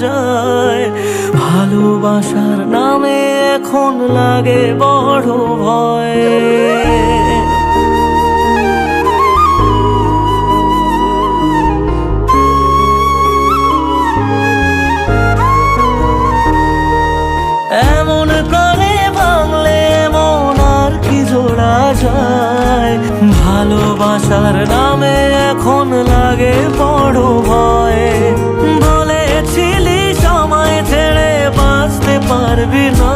যায়। ভালোবাসার নামে এখন লাগে বড় ভয়। এমন করে ভাঙলে মন আর কি জোড়া যায়। ভালোবাসার নামে এখন লাগে বড় ভয়। বলেছিলি সময় ছেড়ে বাঁচতে পারবি না,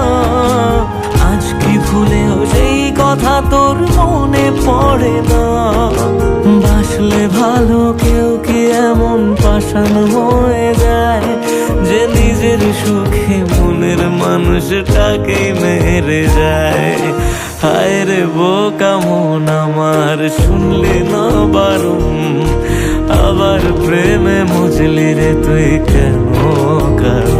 আজ কি ভুলেও সেই কথা তোর মনে পড়ে না। বাসলে ভালো কেউ কি এমন পাষাণ হয়ে যায়, যে নিজের সুখে মনের মানুষটাকে মেরে যায়। হায় রে বোকা মন আমার, শুনলি না বারণ, আবার প্রেমে মজলি রে তুই কেন কার।